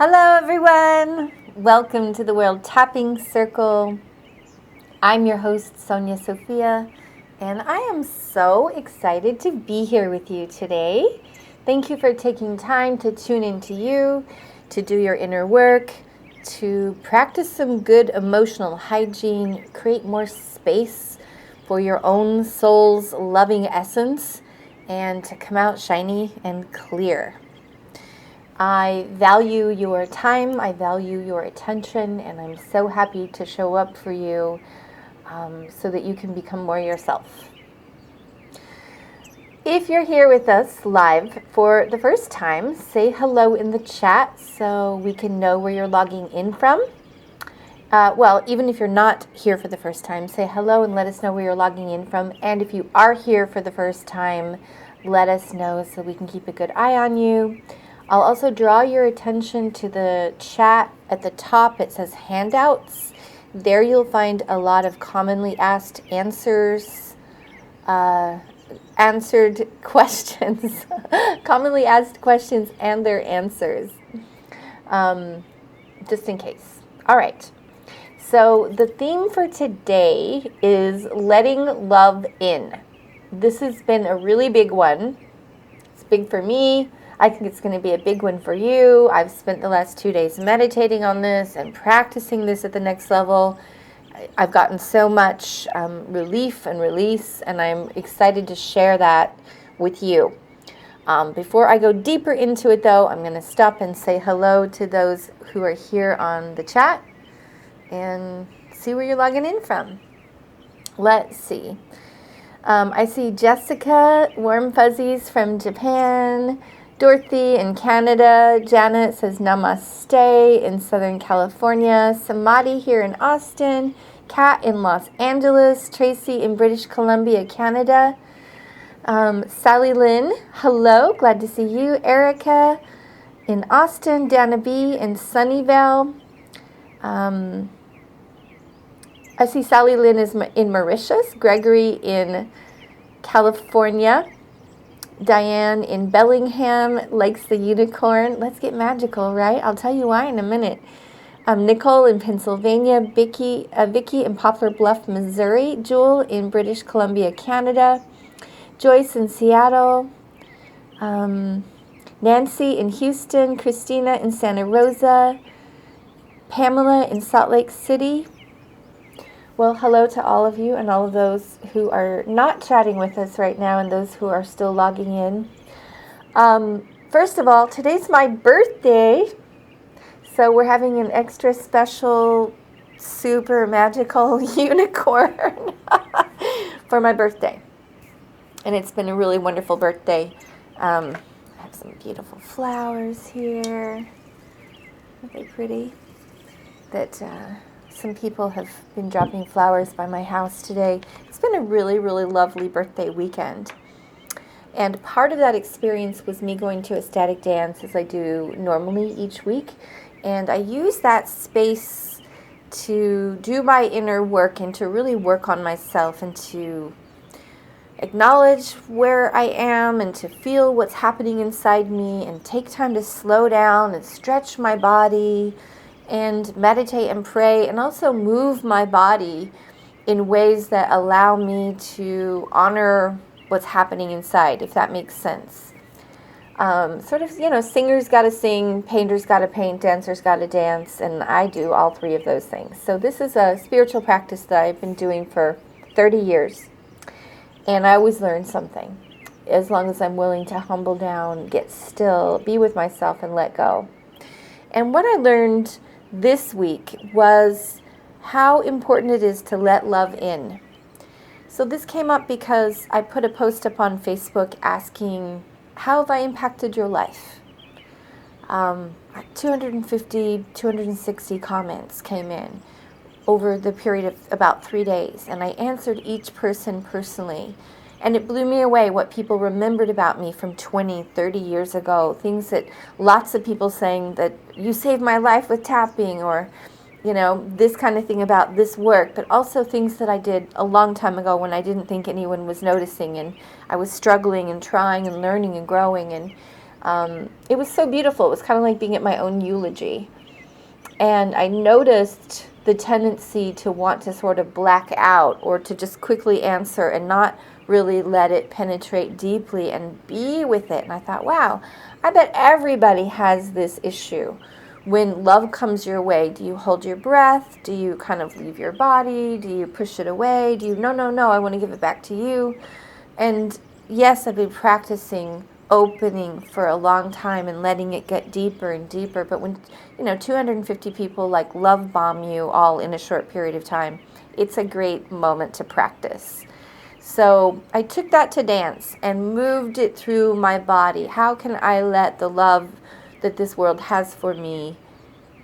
Hello everyone! Welcome to the World Tapping Circle. I'm your host, Sophia, and I am so excited to be here with you today. Thank you for taking time to tune into you, to do your inner work, to practice some good emotional hygiene, create more space for your own soul's loving essence, and to come out shiny and clear. I value your time, I value your attention, and I'm so happy to show up for you so that you can become more yourself. If you're here with us live for the first time, say hello in the chat so we can know where you're logging in from. Even if you're not here for the first time, say hello and let us know where you're logging in from. And if you are here for the first time, let us know so we can keep a good eye on you. I'll also draw your attention to the chat at the top. It says handouts. There you'll find a lot of commonly asked answers, answered questions, commonly asked questions and their answers, just in case. All right. So the theme for today is letting love in. This has been a really big one. It's big for me. I think it's going to be a big one for you. I've spent the last 2 days meditating on this and practicing this at the next level. I've gotten so much relief and release, and I'm excited to share that with you. Before I go deeper into it, though, I'm going to stop and say hello to those who are here on the chat and see where you're logging in from. Let's see. I see Jessica, warm fuzzies from Japan. Dorothy in Canada. Janet says namaste in Southern California. Samadhi here in Austin. Kat in Los Angeles. Tracy in British Columbia, Canada. Sally Lynn, hello, glad to see you. Erica in Austin. Dana B in Sunnyvale. I see Sally Lynn is in Mauritius. Gregory in California. Diane in Bellingham likes the unicorn. Let's get magical, right? I'll tell you why in a minute. Nicole in Pennsylvania. Vicky in Poplar Bluff, Missouri. Jewel in British Columbia, Canada. Joyce in Seattle. Nancy in Houston. Christina in Santa Rosa. Pamela in Salt Lake City. Well, hello to all of you and all of those who are not chatting with us right now and those who are still logging in. First of all, today's my birthday, so we're having an extra special, super magical unicorn for my birthday. And it's been a really wonderful birthday. I have some beautiful flowers here. Aren't they pretty? That some people have been dropping flowers by my house today. It's been a really, really lovely birthday weekend. And part of that experience was me going to ecstatic dance as I do normally each week. And I use that space to do my inner work and to really work on myself and to acknowledge where I am and to feel what's happening inside me and take time to slow down and stretch my body and meditate and pray, and also move my body in ways that allow me to honor what's happening inside, if that makes sense. Singers got to sing, painters got to paint, dancers got to dance, and I do all three of those things. So this is a spiritual practice that I've been doing for 30 years, and I always learn something, as long as I'm willing to humble down, get still, be with myself, and let go. And what I learned this week was how important it is to let love in. So this came up because I put a post up on Facebook asking, how have I impacted your life? 250, 260 comments came in over the period of about 3 days, and I answered each person personally. And it blew me away what people remembered about me from 20, 30 years ago. Things that lots of people saying that you saved my life with tapping, or, this kind of thing about this work. But also things that I did a long time ago when I didn't think anyone was noticing. And I was struggling and trying and learning and growing. And It was so beautiful. It was kind of like being at my own eulogy. And I noticed the tendency to want to sort of black out or to just quickly answer and not really let it penetrate deeply and be with it. And I thought, wow, I bet everybody has this issue. When love comes your way, do you hold your breath? Do you kind of leave your body? Do you push it away? Do you, no, I want to give it back to you? And yes, I've been practicing opening for a long time and letting it get deeper and deeper. But when, 250 people like love bomb you all in a short period of time, it's a great moment to practice. So I took that to dance and moved it through my body. How can I let the love that this world has for me,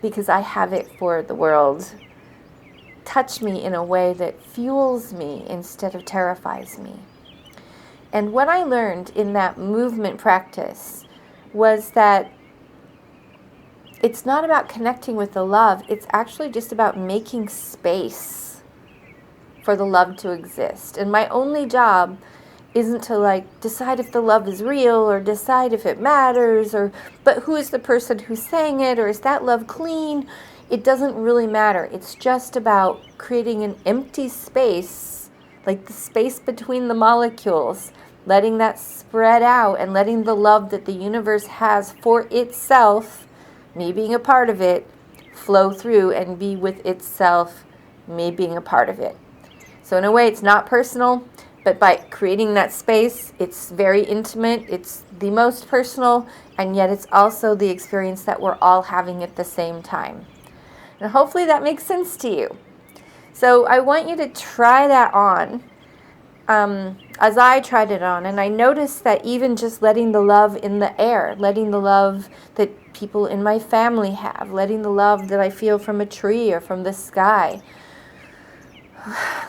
because I have it for the world, touch me in a way that fuels me instead of terrifies me? And what I learned in that movement practice was that it's not about connecting with the love. It's actually just about making space for the love to exist. And my only job isn't to decide if the love is real or decide if it matters, but who is the person who's saying it, or is that love clean? It doesn't really matter. It's just about creating an empty space, like the space between the molecules, letting that spread out and letting the love that the universe has for itself, me being a part of it, flow through and be with itself, me being a part of it. So in a way, it's not personal, but by creating that space, it's very intimate, it's the most personal, and yet it's also the experience that we're all having at the same time. And hopefully that makes sense to you. So I want you to try that on, as I tried it on, and I noticed that even just letting the love in the air, letting the love that people in my family have, letting the love that I feel from a tree or from the sky,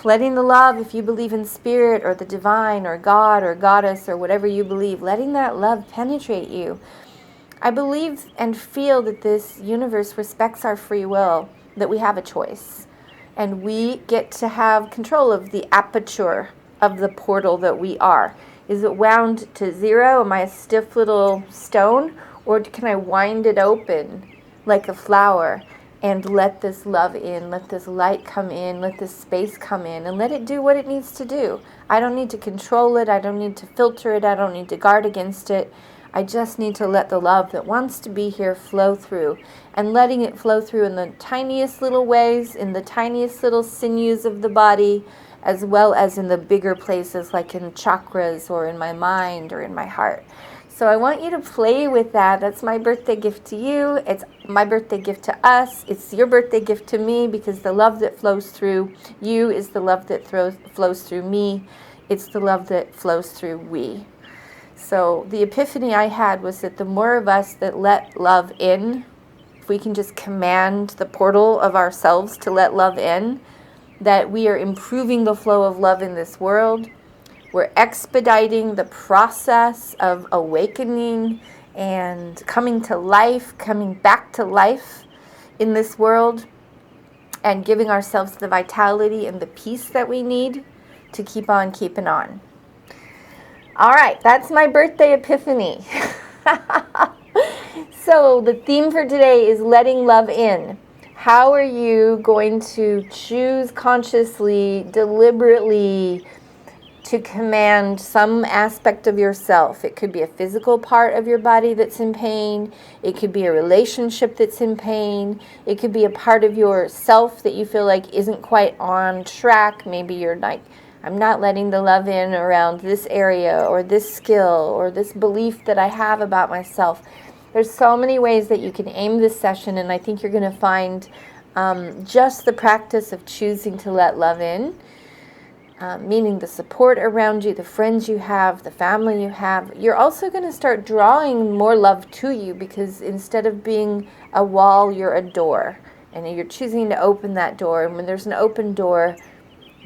letting the love, if you believe in spirit or the divine or God or goddess or whatever you believe, letting that love penetrate you. I believe and feel that this universe respects our free will, that we have a choice. And we get to have control of the aperture of the portal that we are. Is it wound to zero? Am I a stiff little stone? Or can I wind it open like a flower and let this love in, let this light come in, let this space come in, and let it do what it needs to do? I don't need to control it. I don't need to filter it. I don't need to guard against it. I just need to let the love that wants to be here flow through, and letting it flow through in the tiniest little ways, in the tiniest little sinews of the body, as well as in the bigger places like in chakras or in my mind or in my heart. So I want you to play with that. That's my birthday gift to you. It's my birthday gift to us. It's your birthday gift to me, because the love that flows through you is the love that flows through me. It's the love that flows through we. So the epiphany I had was that the more of us that let love in, if we can just command the portal of ourselves to let love in, that we are improving the flow of love in this world. We're expediting the process of awakening and coming to life, coming back to life in this world, and giving ourselves the vitality and the peace that we need to keep on keeping on. All right, that's my birthday epiphany. So the theme for today is letting love in. How are you going to choose consciously, deliberately, to command some aspect of yourself? It could be a physical part of your body that's in pain. It could be a relationship that's in pain. It could be a part of yourself that you feel like isn't quite on track. Maybe you're like, I'm not letting the love in around this area or this skill or this belief that I have about myself. There's so many ways that you can aim this session, and I think you're going to find just the practice of choosing to let love in, meaning the support around you, the friends you have, the family you have. You're also going to start drawing more love to you, because instead of being a wall, you're a door, and you're choosing to open that door. And when there's an open door,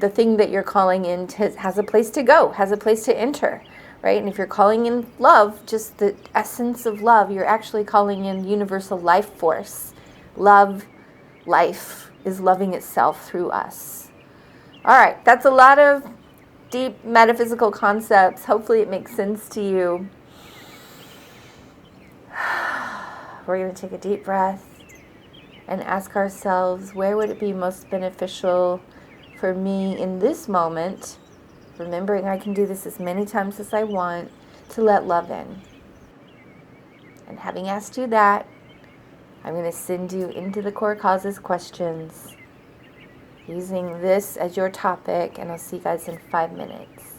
the thing that you're calling in has a place to go, has a place to enter, right? And if you're calling in love, just the essence of love, you're actually calling in universal life force. Love, life is loving itself through us. All right, that's a lot of deep metaphysical concepts. Hopefully it makes sense to you. we're going to take a deep breath and ask ourselves, where would it be most beneficial for me in this moment, remembering I can do this as many times as I want, to let love in. And having asked you that, I'm going to send you into the core causes questions using this as your topic, and I'll see you guys in 5 minutes.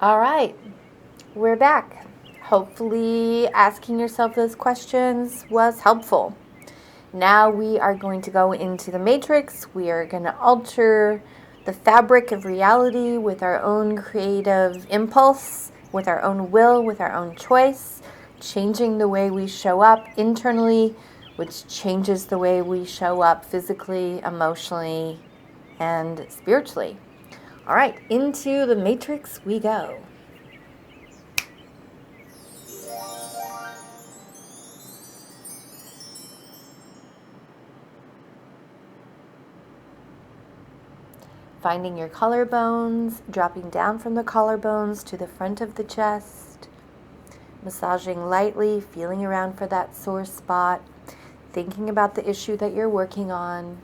All right, we're back. Hopefully asking yourself those questions was helpful. Now we are going to go into the matrix. We are going to alter the fabric of reality with our own creative impulse, with our own will, with our own choice, changing the way we show up internally, which changes the way we show up physically, emotionally, and spiritually. All right, into the matrix we go. Finding your collarbones, dropping down from the collarbones to the front of the chest, massaging lightly, feeling around for that sore spot, thinking about the issue that you're working on.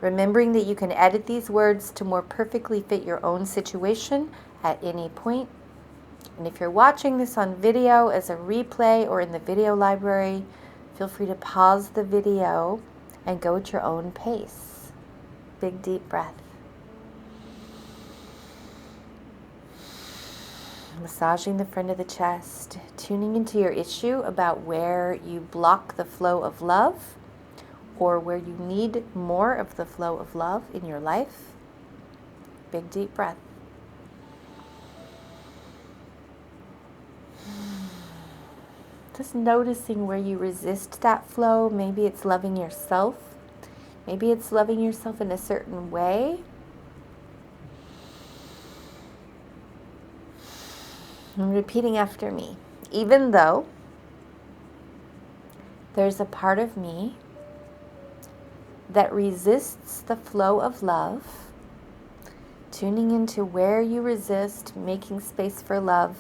Remembering that you can edit these words to more perfectly fit your own situation at any point. And if you're watching this on video as a replay or in the video library, feel free to pause the video and go at your own pace. Big deep breath. Massaging the front of the chest, tuning into your issue about where you block the flow of love or where you need more of the flow of love in your life. Big deep breath. Just noticing where you resist that flow. Maybe it's loving yourself. Maybe it's loving yourself in a certain way. And repeating after me. Even though there's a part of me that resists the flow of love, tuning into where you resist, making space for love.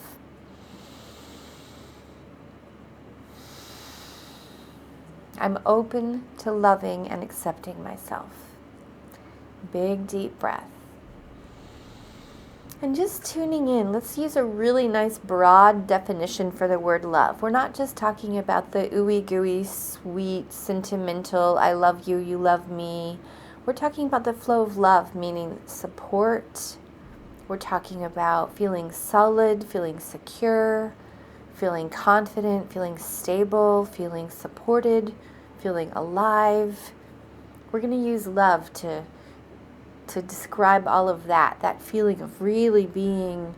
I'm open to loving and accepting myself. Big deep breath. And just tuning in, let's use a really nice broad definition for the word love. We're not just talking about the ooey gooey, sweet, sentimental, I love you, you love me. We're talking about the flow of love, meaning support. We're talking about feeling solid, feeling secure, feeling confident, feeling stable, feeling supported, feeling alive. We're going to use love to describe all of that feeling of really being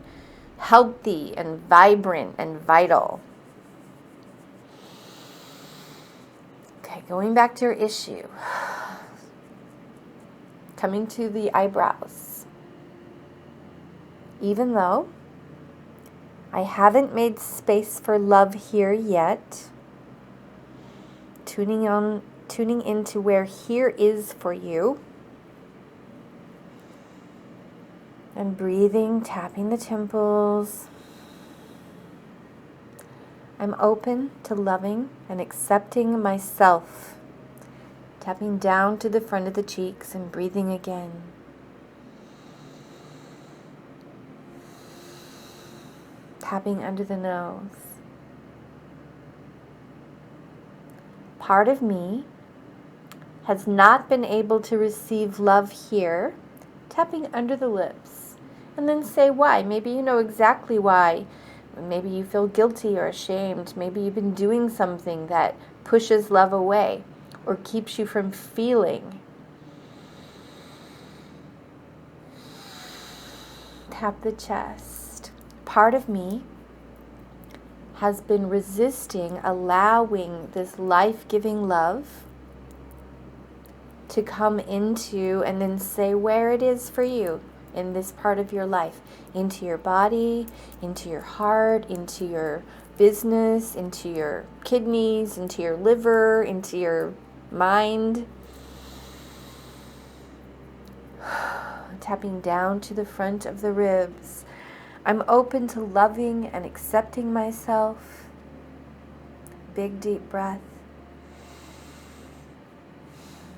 healthy and vibrant and vital. Okay, going back to your issue. Coming to the eyebrows. Even though I haven't made space for love here yet, tuning into where here is for you. And breathing, tapping the temples. I'm open to loving and accepting myself. Tapping down to the front of the cheeks and breathing again. Tapping under the nose. Part of me has not been able to receive love here. Tapping under the lips. And then say why. Maybe you know exactly why. Maybe you feel guilty or ashamed. Maybe you've been doing something that pushes love away or keeps you from feeling. Tap the chest. Part of me has been resisting allowing this life-giving love to come into and then say where it is for you in this part of your life, into your body, into your heart, into your business, into your kidneys, into your liver, into your mind. Tapping down to the front of the ribs. I'm open to loving and accepting myself. Big deep breath.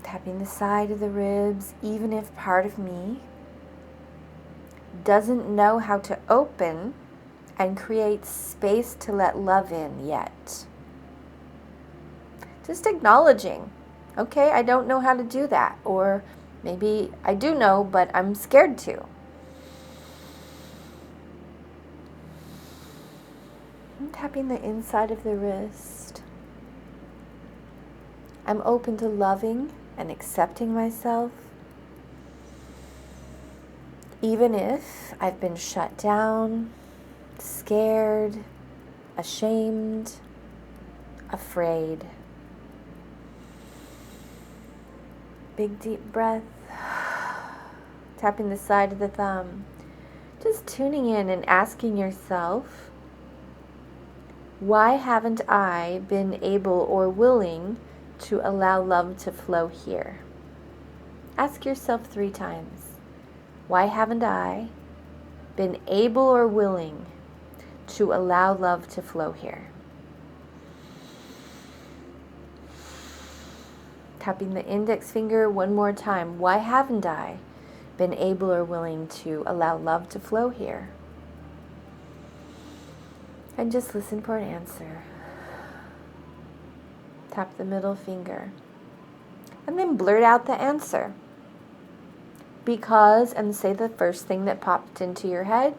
Tapping the side of the ribs, even if part of me doesn't know how to open and create space to let love in yet. Just acknowledging, okay, I don't know how to do that. Or Maybe I do know, but I'm scared to. I'm tapping the inside of the wrist. I'm open to loving and accepting myself, even if I've been shut down, scared, ashamed, afraid. Big deep breath. Tapping the side of the thumb. Just tuning in and asking yourself, why haven't I been able or willing to allow love to flow here? Ask yourself 3 times. Why haven't I been able or willing to allow love to flow here? Tapping the index finger one more time. Why haven't I been able or willing to allow love to flow here? And just listen for an answer. Tap the middle finger. And then blurt out the answer. Because, and say the first thing that popped into your head.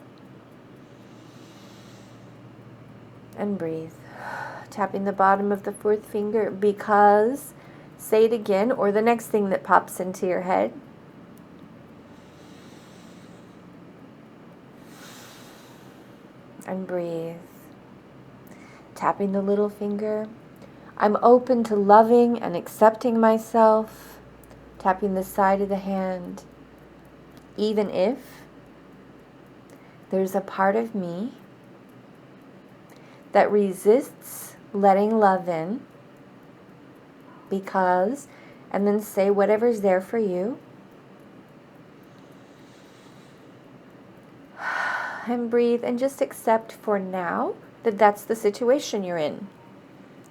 And breathe. Tapping the bottom of the 4th finger. Because, say it again, or the next thing that pops into your head. And breathe. Tapping the little finger. I'm open to loving and accepting myself. Tapping the side of the hand. Even if there's a part of me that resists letting love in, because, and then say whatever's there for you. And breathe and just accept for now that that's the situation you're in.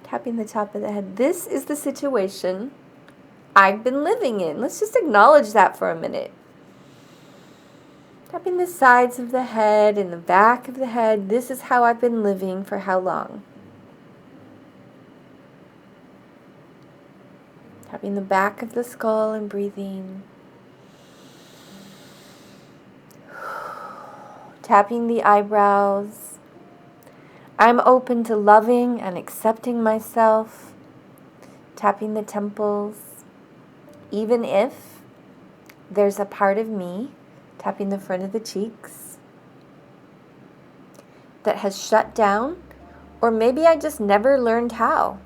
Tapping the top of the head. This is the situation I've been living in. Let's just acknowledge that for a minute. Tapping the sides of the head and the back of the head. This is how I've been living for how long? Tapping the back of the skull and breathing. Tapping the eyebrows. I'm open to loving and accepting myself. Tapping the temples. Even if there's a part of me, tapping the front of the cheeks, that has shut down, or maybe I just never learned how.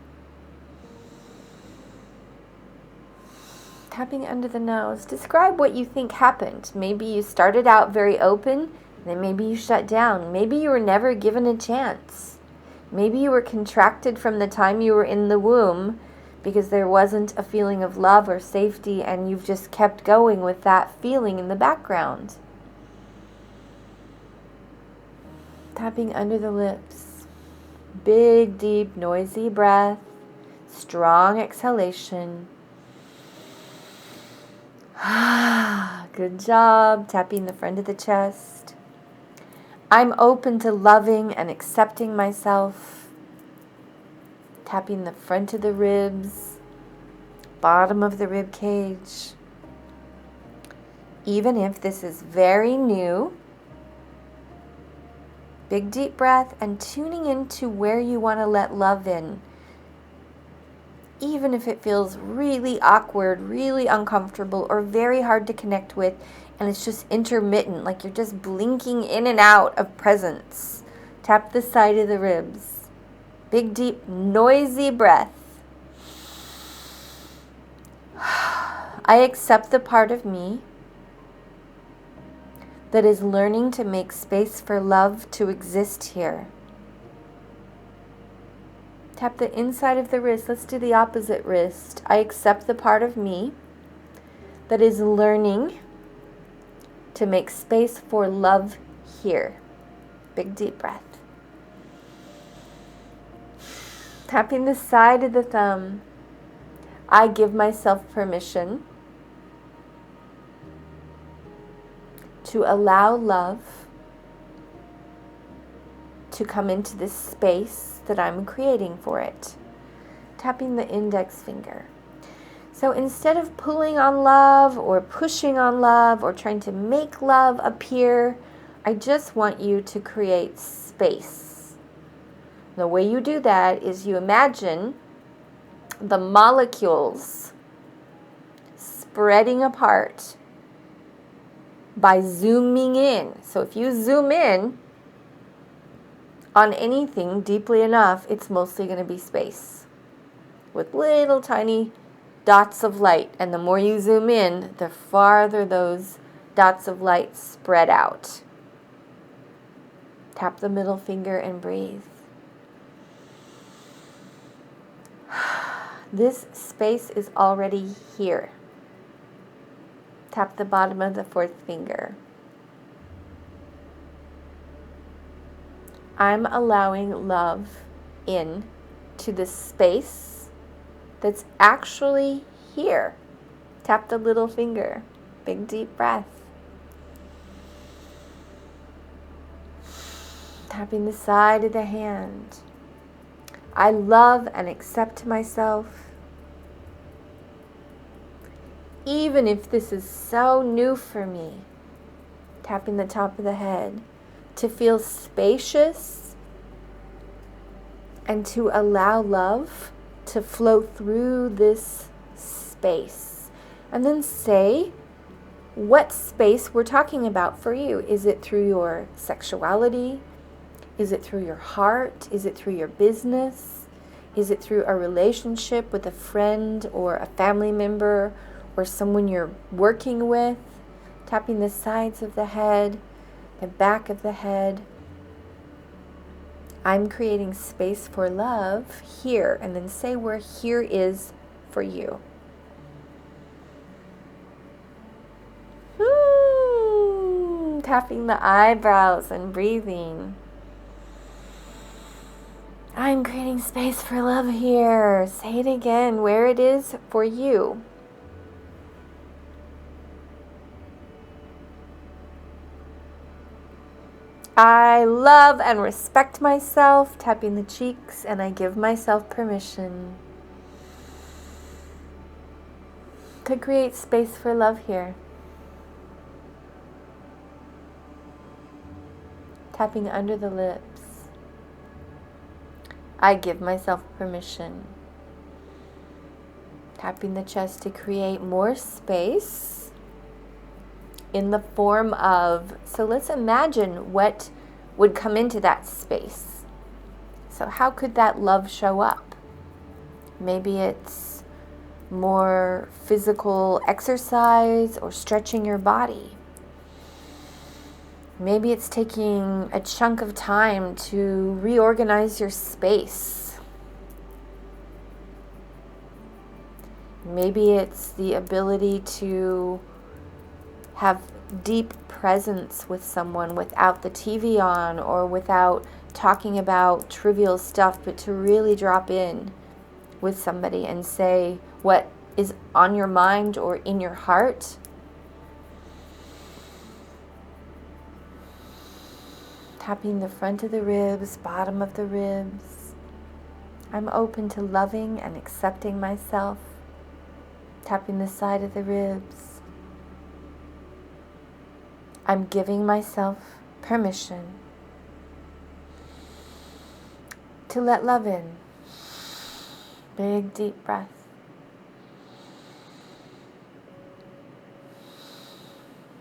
Tapping under the nose. Describe what you think happened. Maybe you started out very open, then maybe you shut down. Maybe you were never given a chance. Maybe you were contracted from the time you were in the womb because there wasn't a feeling of love or safety, and you've just kept going with that feeling in the background. Tapping under the lips. Big, deep, noisy breath. Strong exhalation. Good job. Tapping the front of the chest. I'm open to loving and accepting myself. Tapping the front of the ribs, bottom of the rib cage. Even if this is very new, big deep breath and tuning into where you want to let love in. Even if it feels really awkward, really uncomfortable, or very hard to connect with, and it's just intermittent, like you're just blinking in and out of presence. Tap the side of the ribs. Big, deep, noisy breath. I accept the part of me that is learning to make space for love to exist here. Tap the inside of the wrist. Let's do the opposite wrist. I accept the part of me that is learning to make space for love here. Big deep breath. Tapping the side of the thumb. I give myself permission to allow love to come into this space that I'm creating for it. Tapping the index finger. So instead of pulling on love or pushing on love or trying to make love appear, I just want you to create space. The way you do that is you imagine the molecules spreading apart by zooming in. So if you zoom in on anything deeply enough, it's mostly going to be space with little tiny dots of light. And the more you zoom in, the farther those dots of light spread out. Tap the middle finger and breathe. This space is already here. Tap the bottom of the fourth finger. I'm allowing love in to the space that's actually here. Tap the little finger. Big deep breath. Tapping the side of the hand. I love and accept myself. Even if this is so new for me. Tapping the top of the head. To feel spacious and to allow love to flow through this space. And then say what space we're talking about for you. Is it through your sexuality? Is it through your heart? Is it through your business? Is it through a relationship with a friend or a family member or someone you're working with? Tapping the sides of the head, the back of the head. I'm creating space for love here, and then say where here is for you. Tapping the eyebrows and breathing. I'm creating space for love here. Say it again, where it is for you. I love and respect myself, tapping the cheeks, and I give myself permission to create space for love here. Tapping under the lips. I give myself permission. Tapping the chest to create more space in the form of, so let's imagine what would come into that space. So how could that love show up? Maybe it's more physical exercise or stretching your body. Maybe it's taking a chunk of time to reorganize your space. Maybe it's the ability to have deep presence with someone without the TV on or without talking about trivial stuff, but to really drop in with somebody and say what is on your mind or in your heart. Tapping the front of the ribs, bottom of the ribs. I'm open to loving and accepting myself. Tapping the side of the ribs. I'm giving myself permission to let love in. Big deep breath.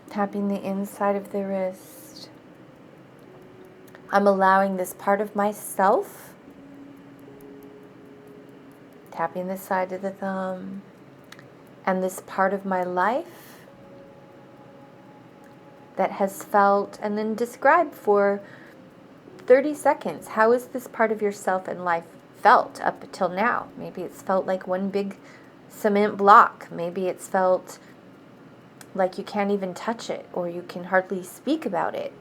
Tapping the inside of the wrist. I'm allowing this part of myself, tapping the side of the thumb, and this part of my life that has felt, and then describe for 30 seconds, how is this part of yourself and life felt up until now? Maybe it's felt like one big cement block. Maybe it's felt like you can't even touch it, or you can hardly speak about it.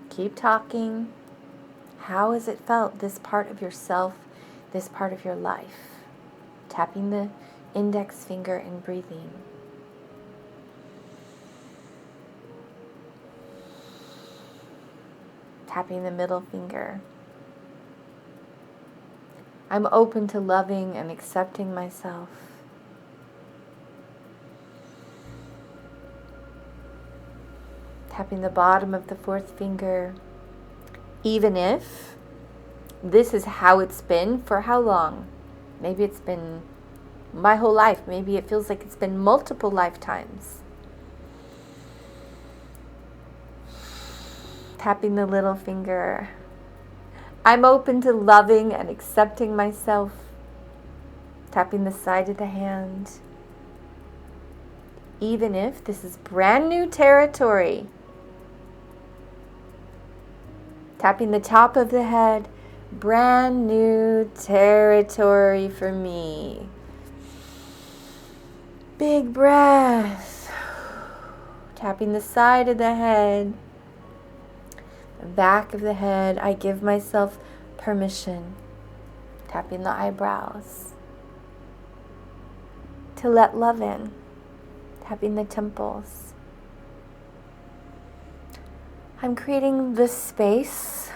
Keep talking. How has it felt, this part of yourself, this part of your life? Tapping the index finger and breathing. Tapping the middle finger. I'm open to loving and accepting myself. Tapping the bottom of the fourth finger. Even if this is how it's been, for how long? Maybe it's been my whole life. Maybe it feels like it's been multiple lifetimes. Tapping the little finger. I'm open to loving and accepting myself. Tapping the side of the hand. Even if this is brand new territory. Tapping the top of the head. Brand new territory for me. Big breath. Tapping the side of the head. The back of the head. I give myself permission. Tapping the eyebrows. To let love in. Tapping the temples. I'm creating this space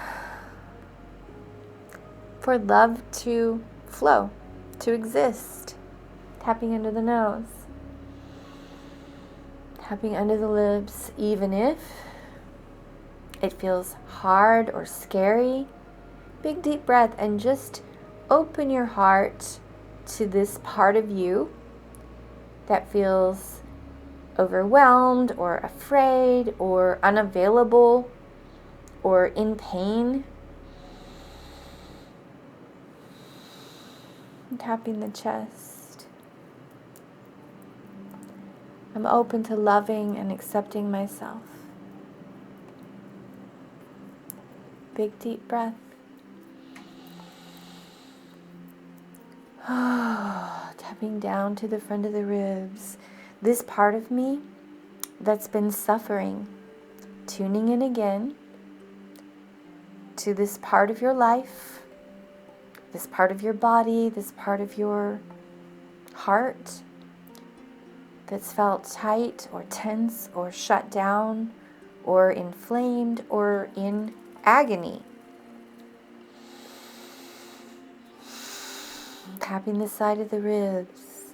for love to flow, to exist. Tapping under the nose. Tapping under the lips, even if it feels hard or scary. Big deep breath and just open your heart to this part of you that feels overwhelmed or afraid or unavailable or in pain. And tapping the chest. I'm open to loving and accepting myself. Big deep breath. Tapping down to the front of the ribs. This part of me that's been suffering. Tuning in again to this part of your life, this part of your body, this part of your heart that's felt tight or tense or shut down or inflamed or in agony. Tapping the side of the ribs.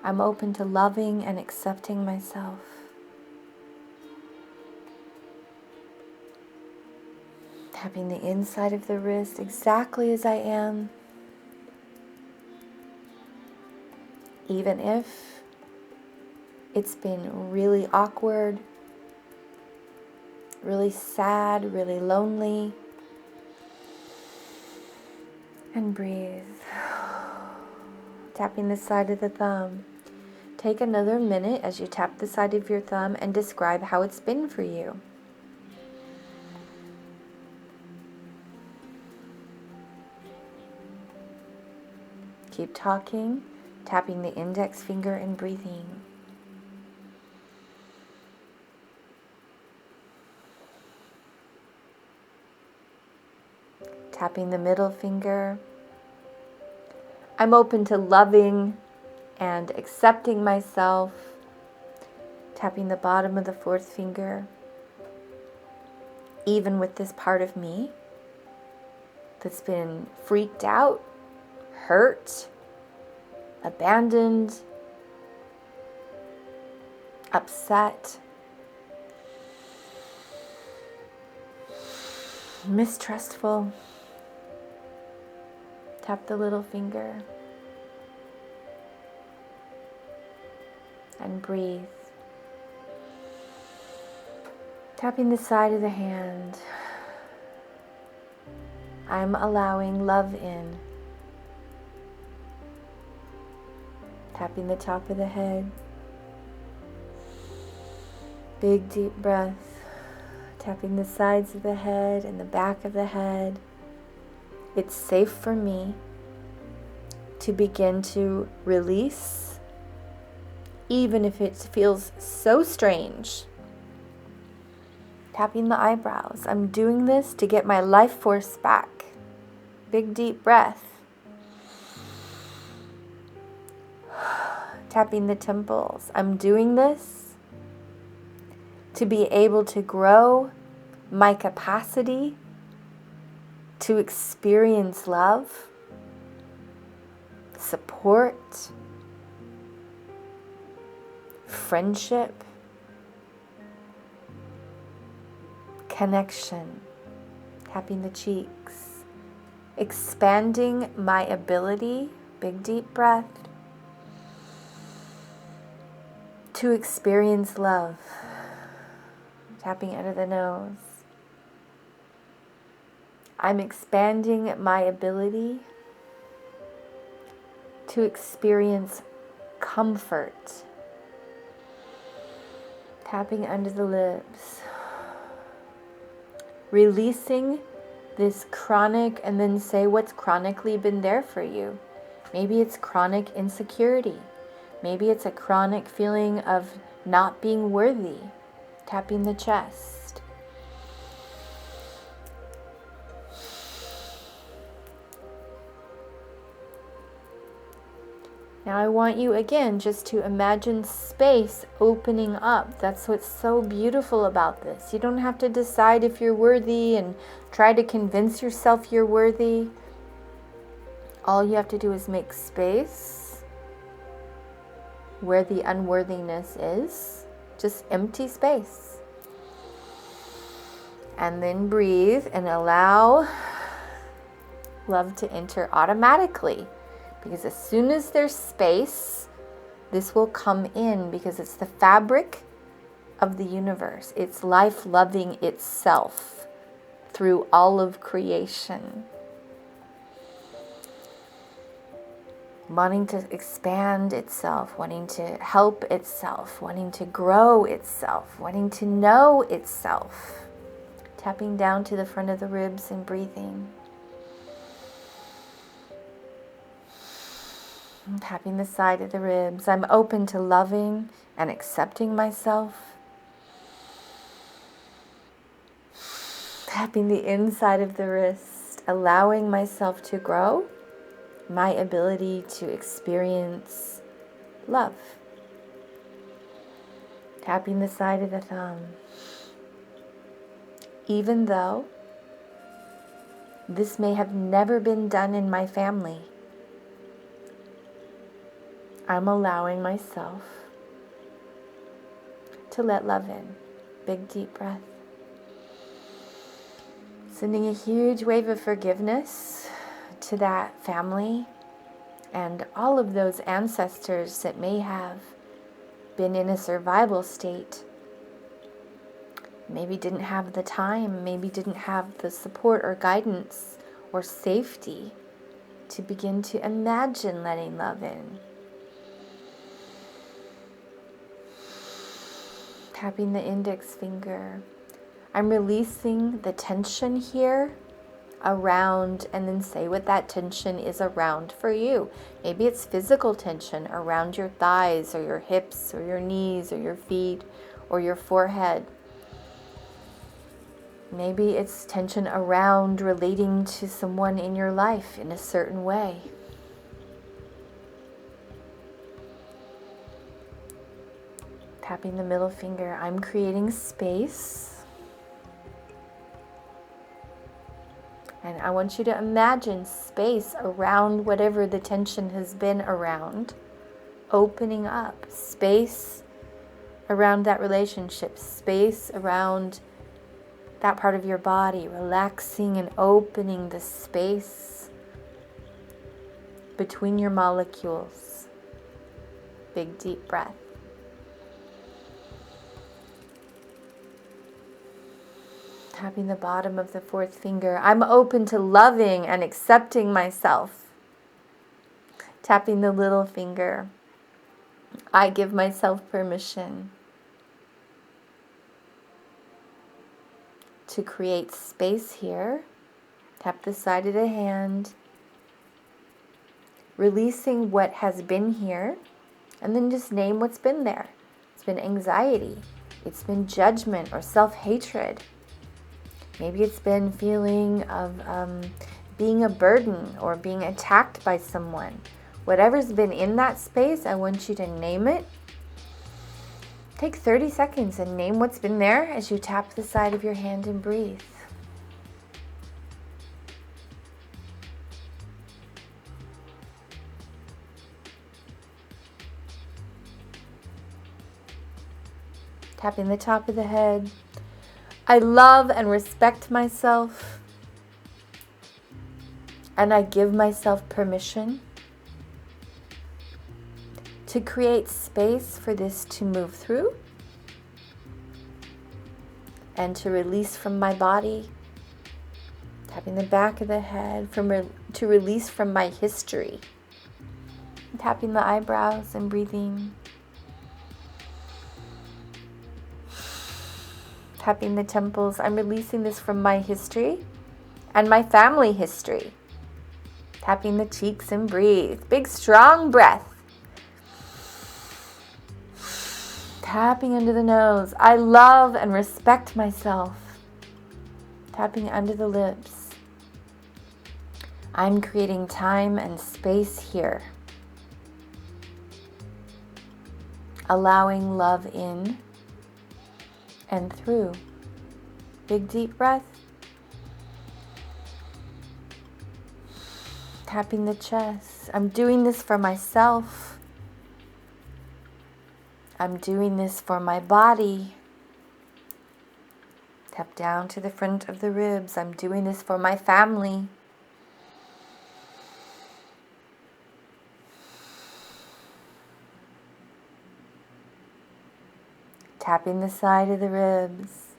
I'm open to loving and accepting myself. Tapping the inside of the wrist exactly as I am. Even if it's been really awkward, really sad, really lonely. And breathe. Tapping the side of the thumb. Take another minute as you tap the side of your thumb and describe how it's been for you. Keep talking, tapping the index finger and breathing. Tapping the middle finger. I'm open to loving and accepting myself. Tapping the bottom of the fourth finger. Even with this part of me that's been freaked out, hurt, abandoned, upset, mistrustful. Tap the little finger and breathe. Tapping the side of the hand. I'm allowing love in. Tapping the top of the head. Big deep breath. Tapping the sides of the head and the back of the head. It's safe for me to begin to release, even if it feels so strange. Tapping the eyebrows. I'm doing this to get my life force back. Big deep breath. Tapping the temples. I'm doing this to be able to grow my capacity to experience love, support, friendship, connection. Tapping the cheeks, expanding my ability, big deep breath, to experience love. Tapping under the nose. I'm expanding my ability to experience comfort. Tapping under the lips. Releasing this chronic, and then say what's chronically been there for you. Maybe it's chronic insecurity. Maybe it's a chronic feeling of not being worthy. Tapping the chest. Now I want you again just to imagine space opening up. That's what's so beautiful about this. You don't have to decide if you're worthy and try to convince yourself you're worthy. All you have to do is make space where the unworthiness is. Just empty space. And then breathe and allow love to enter automatically. Because as soon as there's space, this will come in, because it's the fabric of the universe. It's life loving itself through all of creation. Wanting to expand itself, wanting to help itself, wanting to grow itself, wanting to know itself. Tapping down to the front of the ribs and breathing. And tapping the side of the ribs. I'm open to loving and accepting myself. Tapping the inside of the wrist, allowing myself to grow, my ability to experience love. Tapping the side of the thumb. Even though this may have never been done in my family, I'm allowing myself to let love in. Big deep breath. Sending a huge wave of forgiveness to that family and all of those ancestors that may have been in a survival state. Maybe didn't have the time, maybe didn't have the support or guidance or safety to begin to imagine letting love in. Tapping the index finger. I'm releasing the tension here around, and then say what that tension is around for you. Maybe it's physical tension around your thighs or your hips or your knees or your feet or your forehead. Maybe it's tension around relating to someone in your life in a certain way. Tapping the middle finger. I'm creating space. And I want you to imagine space around whatever the tension has been around, opening up. Space around that relationship, space around that part of your body, relaxing and opening the space between your molecules. Big deep breath. Tapping the bottom of the fourth finger. I'm open to loving and accepting myself. Tapping the little finger. I give myself permission to create space here. Tap the side of the hand. Releasing what has been here. And then just name what's been there. It's been anxiety. It's been judgment or self-hatred. Maybe it's been feeling of being a burden or being attacked by someone. Whatever's been in that space, I want you to name it. Take 30 seconds and name what's been there as you tap the side of your hand and breathe. Tapping the top of the head. I love and respect myself, and I give myself permission to create space for this to move through and to release from my body. Tapping the back of the head to release from my history. Tapping the eyebrows and breathing. Tapping the temples. I'm releasing this from my history and my family history. Tapping the cheeks and breathe. Big strong breath. Tapping under the nose. I love and respect myself. Tapping under the lips. I'm creating time and space here. Allowing love in and through. Big deep breath. Tapping the chest. I'm doing this for myself. I'm doing this for my body. Tap down to the front of the ribs. I'm doing this for my family. Tapping the side of the ribs.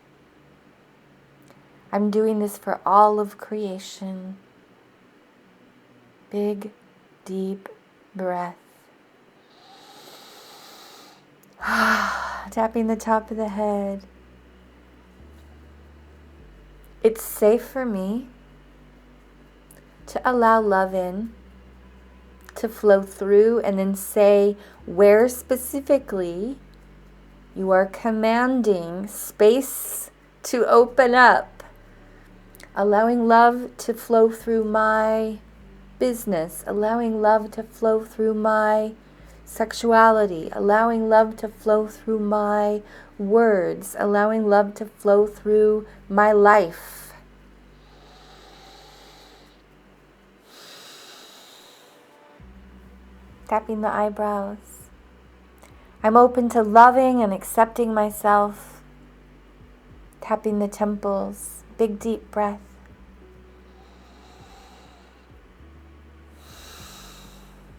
I'm doing this for all of creation. Big, deep breath. Tapping the top of the head. It's safe for me to allow love in, to flow through, and then say where specifically you are commanding space to open up. Allowing love to flow through my business, allowing love to flow through my sexuality, allowing love to flow through my words, allowing love to flow through my life. Tapping the eyebrows. I'm open to loving and accepting myself. Tapping the temples. Big deep breath.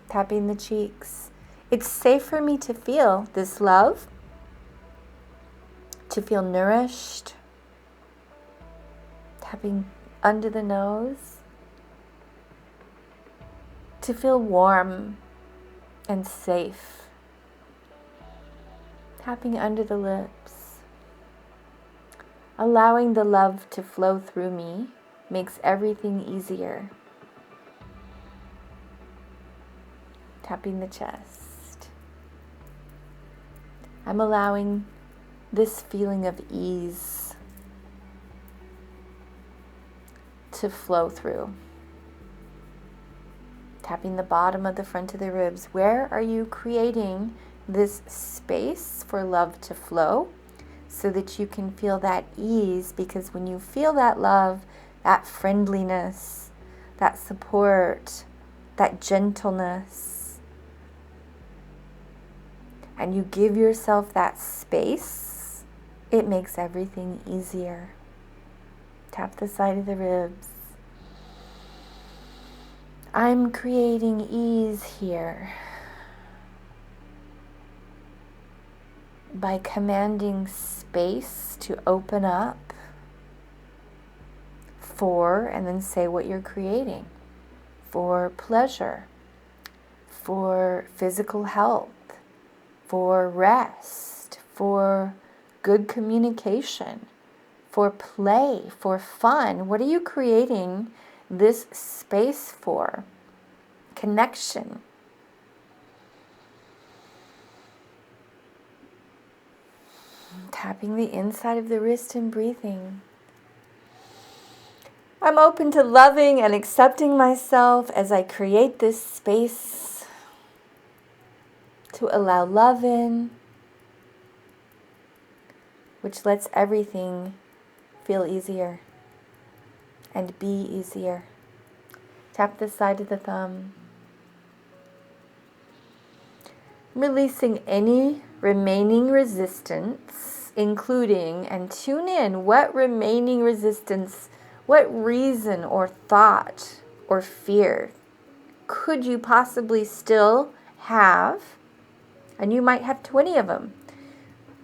Tapping the cheeks. It's safe for me to feel this love, to feel nourished. Tapping under the nose, to feel warm and safe. Tapping under the lips. Allowing the love to flow through me makes everything easier. Tapping the chest. I'm allowing this feeling of ease to flow through. Tapping the bottom of the front of the ribs. Where are you creating this space for love to flow so that you can feel that ease? Because when you feel that love, that friendliness, that support, that gentleness, and you give yourself that space, it makes everything easier. Tap the side of the ribs. I'm creating ease here by commanding space to open up for, and then say what you're creating, for pleasure, for physical health, for rest, for good communication, for play, for fun. What are you creating this space for? Connection. Tapping the inside of the wrist and breathing. I'm open to loving and accepting myself as I create this space to allow love in, which lets everything feel easier and be easier. Tap the side of the thumb. Releasing any remaining resistance including, and tune in, what remaining resistance, what reason or thought or fear could you possibly still have? And you might have 20 of them.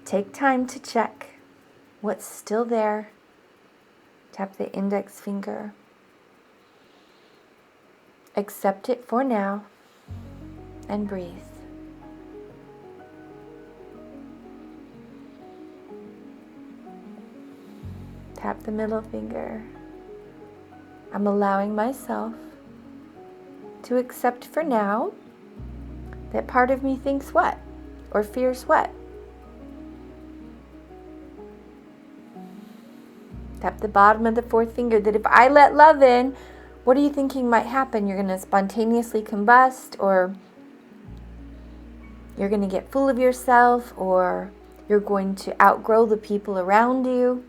Take time to check what's still there. Tap the index finger. Accept it for now and breathe. Tap the middle finger. I'm allowing myself to accept for now that part of me thinks what or fears what. Tap the bottom of the fourth finger, that if I let love in, what are you thinking might happen? You're going to spontaneously combust, or you're going to get full of yourself, or you're going to outgrow the people around you.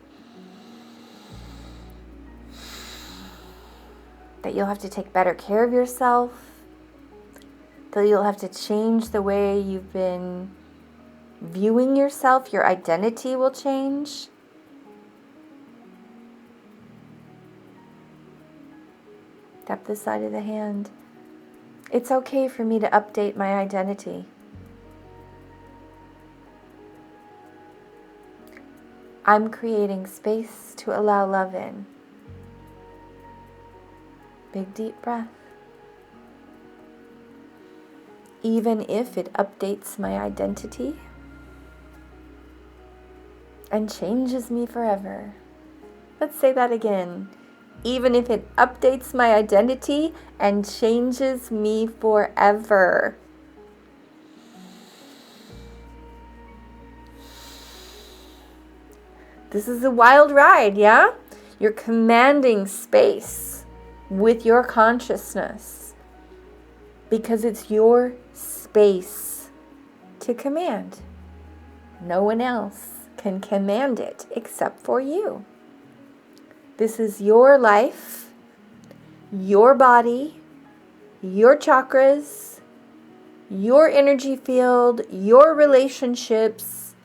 That you'll have to take better care of yourself. That you'll have to change the way you've been viewing yourself. Your identity will change. Tap the side of the hand. It's okay for me to update my identity. I'm creating space to allow love in. Big deep breath. Even if it updates my identity and changes me forever. Let's say that again. Even if it updates my identity and changes me forever. This is a wild ride, yeah? You're commanding space with your consciousness because it's your space to command. No one else can command it except for you. This is your life, your body, your chakras, your energy field, your relationships,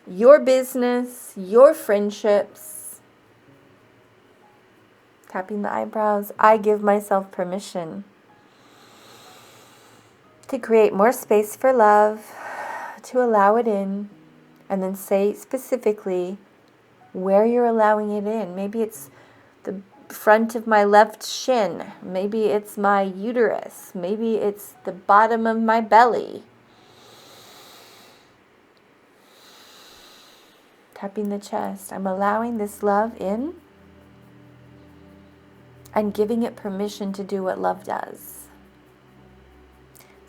your business, your friendships. Tapping the eyebrows, I give myself permission to create more space for love, to allow it in, and then say specifically where you're allowing it in. Maybe it's the front of my left shin. Maybe it's my uterus. Maybe it's the bottom of my belly. Tapping the chest. I'm allowing this love in and giving it permission to do what love does.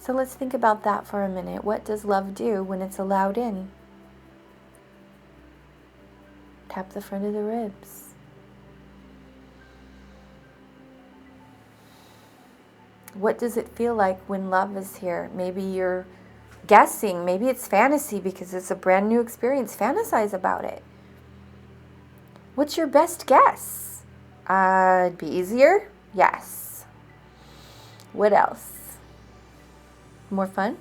So let's think about that for a minute. What does love do when it's allowed in? Tap the front of the ribs. What does it feel like when love is here? Maybe you're guessing. Maybe it's fantasy because it's a brand new experience. Fantasize about it. What's your best guess? It'd be easier? Yes. What else? More fun?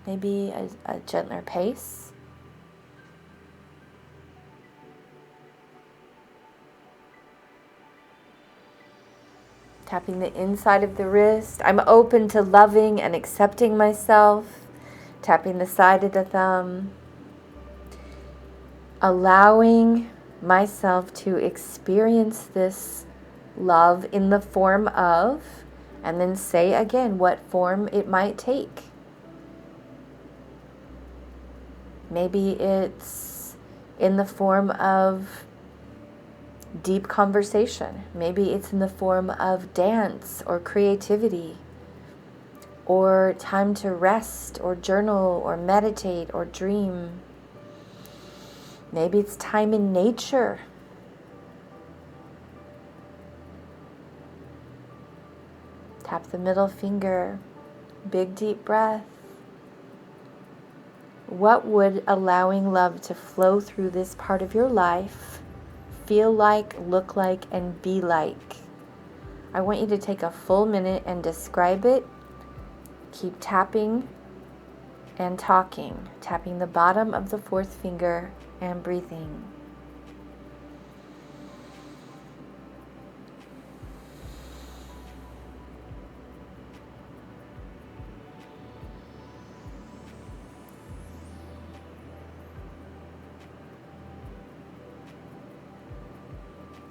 Maybe a gentler pace. Tapping the inside of the wrist. I'm open to loving and accepting myself. Tapping the side of the thumb. Allowing myself to experience this love in the form of, and then say again what form it might take. Maybe it's in the form of deep conversation. Maybe it's in the form of dance or creativity or time to rest or journal or meditate or dream. Maybe it's time in nature. Tap the middle finger. Big deep breath. What would allowing love to flow through this part of your life feel like, look like, and be like? I want you to take a full minute and describe it. Keep tapping and talking, tapping the bottom of the fourth finger and breathing.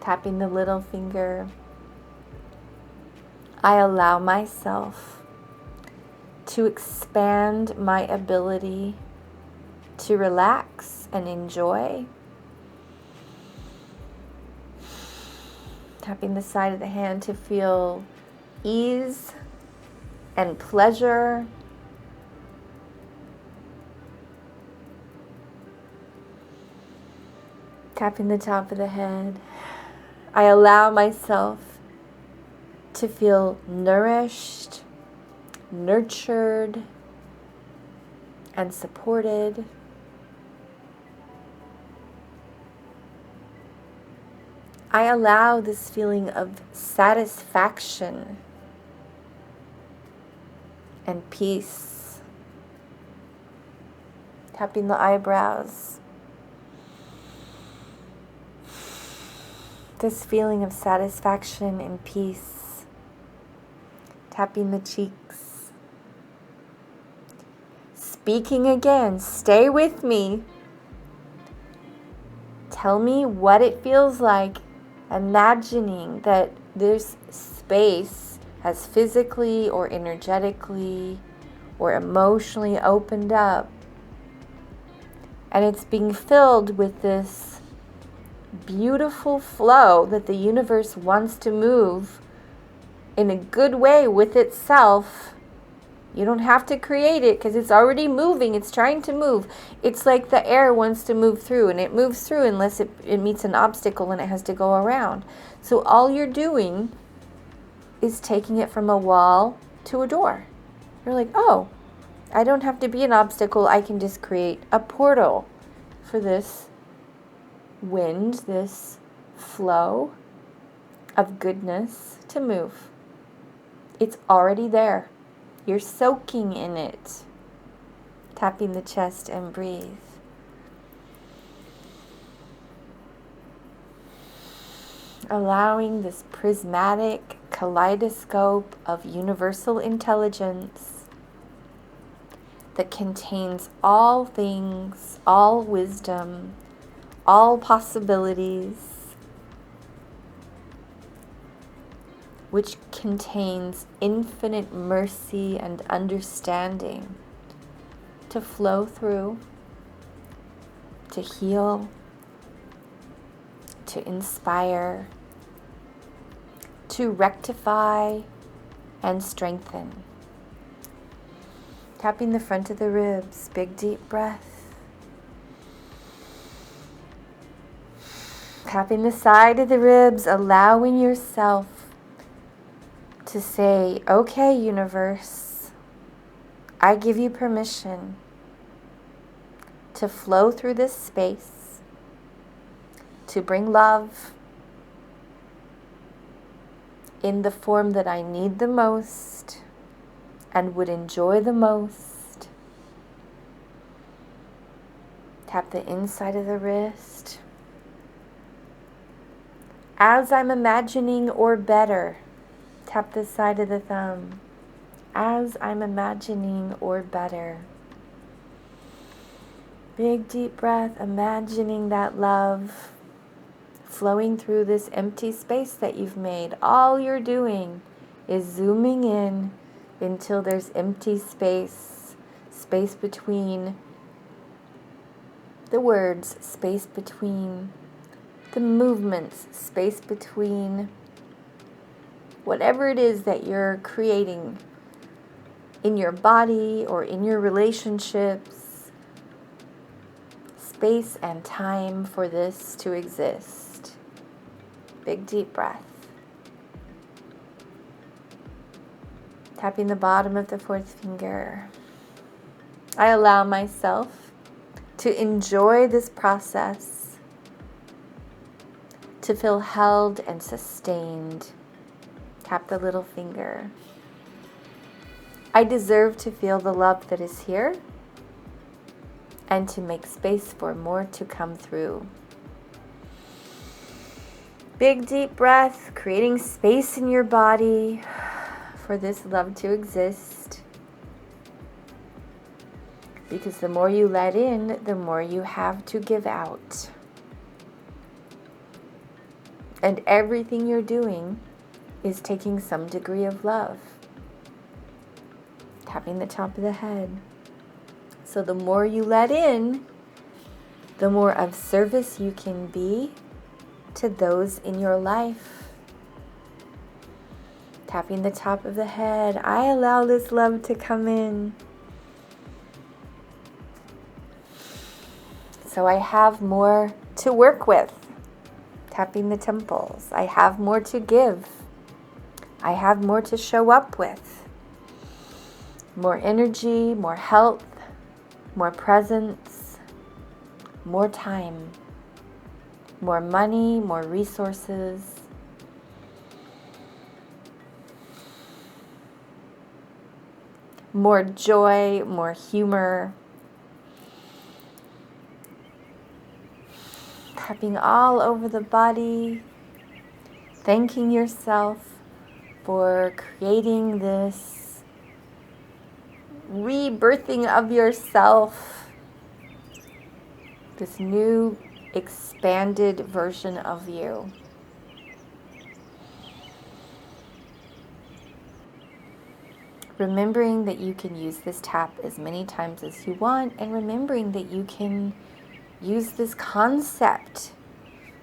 Tapping the little finger. I allow myself to expand my ability to relax and enjoy. Tapping the side of the hand to feel ease and pleasure. Tapping the top of the head. I allow myself to feel nourished, nurtured, and supported. I allow this feeling of satisfaction and peace. Tapping the eyebrows. This feeling of satisfaction and peace. Tapping the cheeks. Speaking again, stay with me. Tell me what it feels like, imagining that this space has physically or energetically or emotionally opened up, and it's being filled with this beautiful flow that the universe wants to move in a good way with itself. You don't have to create it because it's already moving. It's trying to move. It's like the air wants to move through, and it moves through unless it meets an obstacle and it has to go around. So all you're doing is taking it from a wall to a door. You're like, oh, I don't have to be an obstacle. I can just create a portal for this wind, this flow of goodness to move. It's already there. You're soaking in it. Tapping the chest and breathe. Allowing this prismatic kaleidoscope of universal intelligence that contains all things, all wisdom, all possibilities, which contains infinite mercy and understanding to flow through, to heal, to inspire, to rectify and strengthen. Tapping the front of the ribs, big deep breath. Tapping the side of the ribs, allowing yourself to say, okay, universe, I give you permission to flow through this space, to bring love in the form that I need the most and would enjoy the most. Tap the inside of the wrist. As I'm imagining, or better, tap the side of the thumb. As I'm imagining, or better. Big deep breath, imagining that love flowing through this empty space that you've made. All you're doing is zooming in until there's empty space. Space between the words, space between the movements, space between whatever it is that you're creating in your body or in your relationships. Space and time for this to exist. Big deep breath. Tapping the bottom of the fourth finger. I allow myself to enjoy this process, to feel held and sustained. Tap the little finger. I deserve to feel the love that is here. and to make space for more to come through. Big deep breath, creating space in your body for this love to exist. Because the more you let in, the more you have to give out. And everything you're doing is taking some degree of love. Tapping the top of the head. So the more you let in, the more of service you can be to those in your life. Tapping the top of the head. I allow this love to come in. So I have more to work with. Tapping the temples. I have more to give. I have more to show up with. More energy, more health, more presence, more time, more money, more resources. More joy, more humor. Tapping all over the body, thanking yourself for creating this rebirthing of yourself, this new expanded version of you. Remembering that you can use this tap as many times as you want, and remembering that you can use this concept.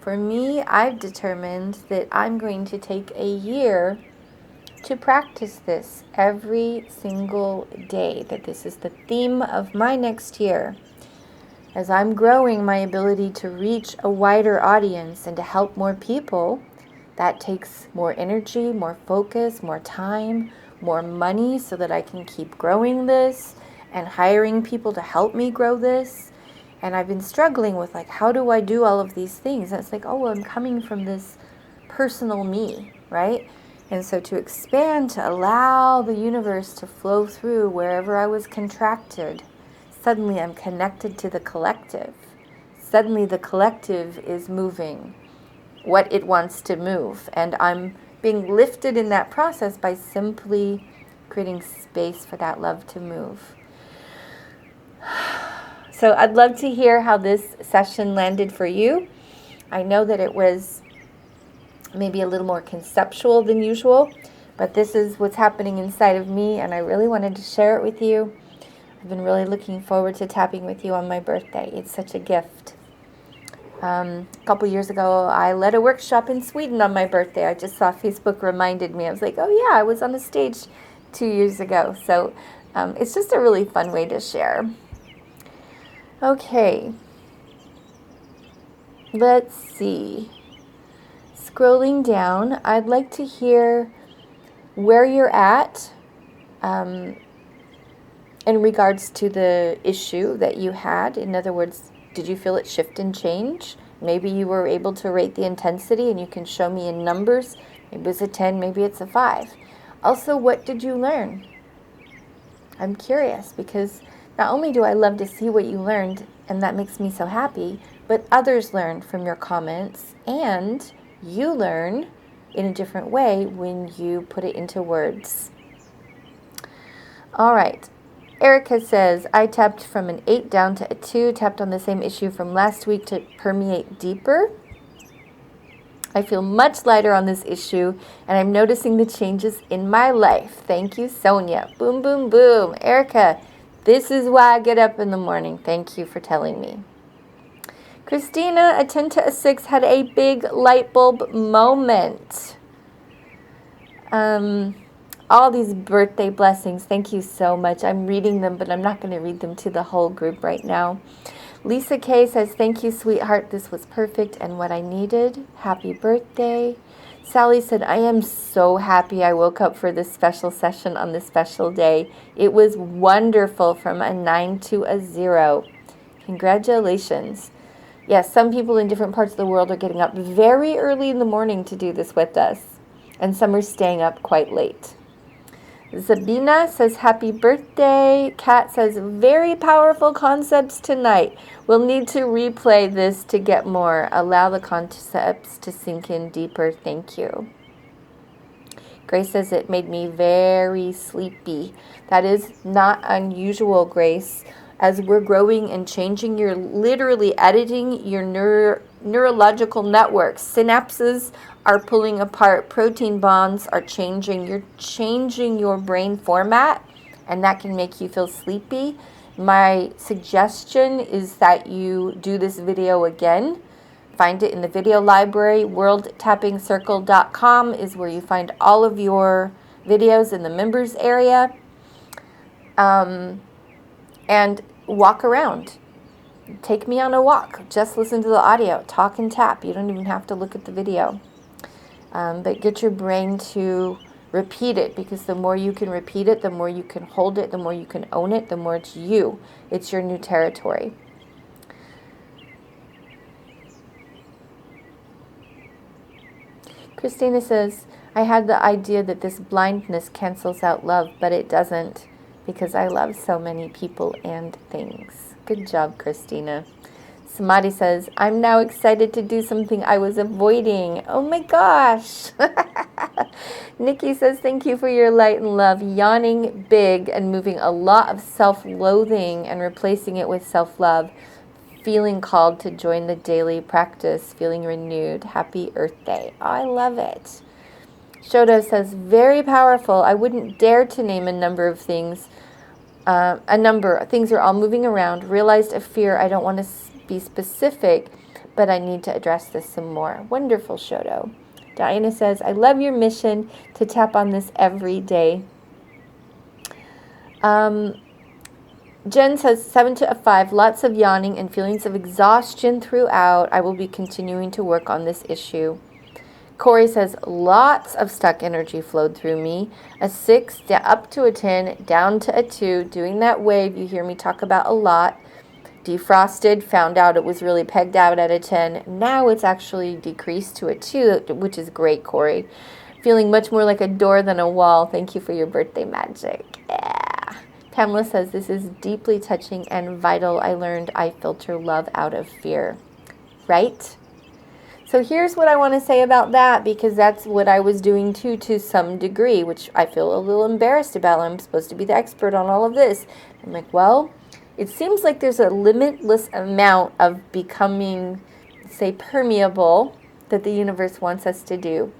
For me, I've determined that I'm going to take a year to practice this every single day, that this is the theme of my next year. As I'm growing my ability to reach a wider audience and to help more people, that takes more energy, more focus, more time, more money so that I can keep growing this and hiring people to help me grow this. And I've been struggling with, like, how do I do all of these things? And it's like, oh, well, I'm coming from this personal me, right? And so to expand, to allow the universe to flow through wherever I was contracted, suddenly I'm connected to the collective. Suddenly the collective is moving what it wants to move. And I'm being lifted in that process by simply creating space for that love to move. So I'd love to hear how this session landed for you. I know that it was maybe a little more conceptual than usual, but this is what's happening inside of me, and I really wanted to share it with you. I've been really looking forward to tapping with you on my birthday. It's such a gift. A couple years ago, I led a workshop in Sweden on my birthday. I just saw Facebook reminded me. I was like, oh yeah, I was on a stage 2 years ago. So it's just a really fun way to share. Okay, let's see. Scrolling down, I'd like to hear where you're at in regards to the issue that you had. In other words, did you feel it shift and change? Maybe you were able to rate the intensity and you can show me in numbers. Maybe it's a 10, maybe it's a 5. Also, what did you learn? I'm curious because not only do I love to see what you learned, and that makes me so happy, but others learn from your comments, and you learn in a different way when you put it into words. All right. Erica says, I tapped from an 8 down to a 2, tapped on the same issue from last week to permeate deeper. I feel much lighter on this issue, and I'm noticing the changes in my life. Thank you, Sonya. Boom, boom, boom. Erica, this is why I get up in the morning. Thank you for telling me. Christina, a 10 to a 6, had a big light bulb moment. All these birthday blessings. Thank you so much. I'm reading them, but I'm not going to read them to the whole group right now. Lisa K says, thank you, sweetheart. This was perfect and what I needed. Happy birthday. Sally said, I am so happy I woke up for this special session on this special day. It was wonderful, from a 9 to a 0. Congratulations. Yes, some people in different parts of the world are getting up very early in the morning to do this with us, and some are staying up quite late. Zabina says, happy birthday. Kat says, very powerful concepts tonight. We'll need to replay this to get more. Allow the concepts to sink in deeper. Thank you. Grace says, it made me very sleepy. That is not unusual, Grace. As we're growing and changing, you're literally editing your neurological networks. Synapses are pulling apart. Protein bonds are changing. You're changing your brain format, and that can make you feel sleepy. My suggestion is that you do this video again. Find it in the video library. worldtappingcircle.com is where you find all of your videos in the members area. And walk around. Take me on a walk. Just listen to the audio. Talk and tap. You don't even have to look at the video. But get your brain to repeat it, because the more you can repeat it, the more you can hold it, the more you can own it, the more it's you. It's your new territory. Christina says, I had the idea that this blindness cancels out love, but it doesn't, because I love so many people and things. Good job, Christina. Samadhi says, I'm now excited to do something I was avoiding. Oh my gosh. Nikki says, thank you for your light and love. Yawning big and moving a lot of self-loathing and replacing it with self-love. Feeling called to join the daily practice. Feeling renewed. Happy Earth Day. Oh, I love it. Shodo says, very powerful. I wouldn't dare to name a number of things. Things are all moving around. Realized a fear. I don't want to be specific, but I need to address this some more. Wonderful, Shodo. Diana says, I love your mission to tap on this every day. Jen says, 7 to 5, lots of yawning and feelings of exhaustion throughout. I will be continuing to work on this issue. Corey says, lots of stuck energy flowed through me. A 6, up to a 10, down to a 2. Doing that wave you hear me talk about a lot. Defrosted, found out it was really pegged out at a 10. Now it's actually decreased to a 2, which is great, Corey. Feeling much more like a door than a wall. Thank you for your birthday magic. Yeah. Pamela says, this is deeply touching and vital. I learned I filter love out of fear. Right? So here's what I want to say about that, because that's what I was doing too, to some degree, which I feel a little embarrassed about. I'm supposed to be the expert on all of this. I'm like, well, it seems like there's a limitless amount of becoming, say, permeable that the universe wants us to do,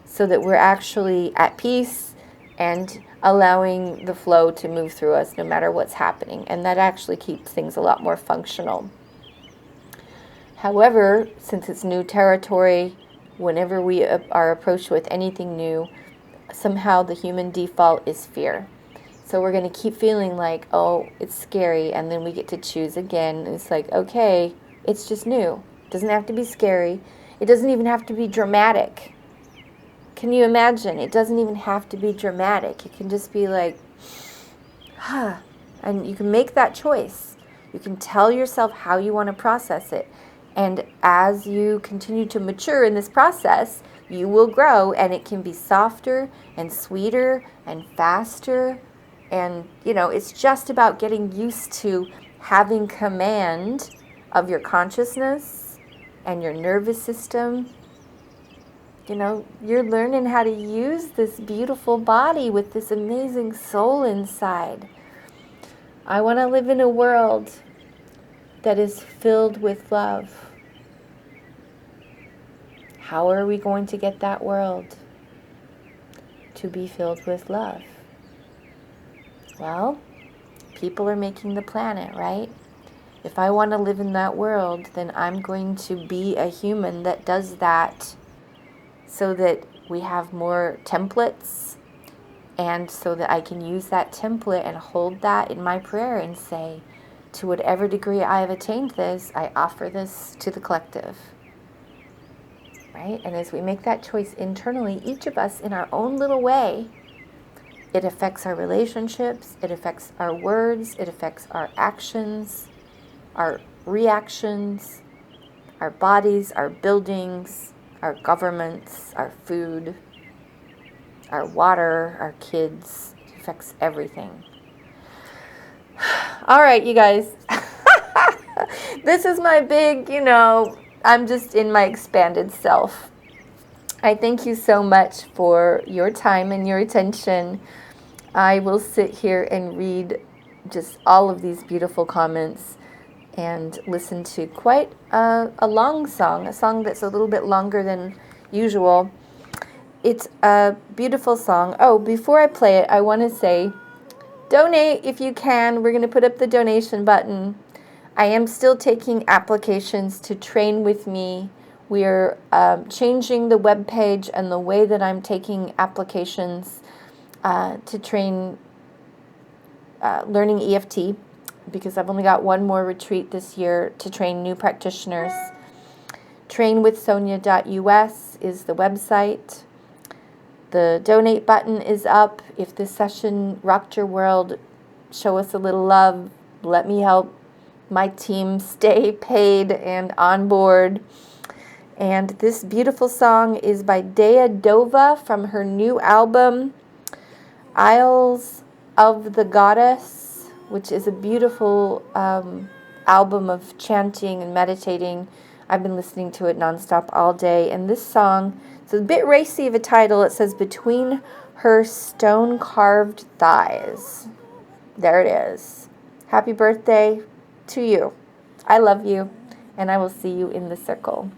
so that we're actually at peace and allowing the flow to move through us no matter what's happening. And that actually keeps things a lot more functional. However, since it's new territory, whenever we are approached with anything new, somehow the human default is fear. So we're going to keep feeling like, oh, it's scary, and then we get to choose again. It's like, okay, it's just new. It doesn't have to be scary. It doesn't even have to be dramatic. Can you imagine? It doesn't even have to be dramatic. It can just be like, and you can make that choice. You can tell yourself how you want to process it. And as you continue to mature in this process, you will grow, and it can be softer and sweeter and faster. And, it's just about getting used to having command of your consciousness and your nervous system. You're learning how to use this beautiful body with this amazing soul inside. I want to live in a world that is filled with love. How are we going to get that world to be filled with love? Well, people are making the planet, right? If I want to live in that world, then I'm going to be a human that does that, so that we have more templates, and so that I can use that template and hold that in my prayer and say, to whatever degree I have attained this, I offer this to the collective. Right? And as we make that choice internally, each of us in our own little way, it affects our relationships, it affects our words, it affects our actions, our reactions, our bodies, our buildings, our governments, our food, our water, our kids. It affects everything. All right, you guys. This is my big, I'm just in my expanded self. I thank you so much for your time and your attention. I will sit here and read just all of these beautiful comments and listen to quite a long song, a song that's a little bit longer than usual. It's a beautiful song. Oh, before I play it, I want to say, donate if you can. We're going to put up the donation button. I am still taking applications to train with me. We're changing the webpage and the way that I'm taking applications to train learning EFT, because I've only got one more retreat this year to train new practitioners. Trainwithsonya.us is the website. The donate button is up. If this session rocked your world, show us a little love. Let me help my team stay paid and on board. And this beautiful song is by Dea Dova from her new album, Isles of the Goddess, which is a beautiful album of chanting and meditating. I've been listening to it nonstop all day. And this song, it's a bit racy of a title. It says, Between Her Stone-Carved Thighs. There it is. Happy birthday to you. I love you, and I will see you in the circle.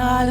I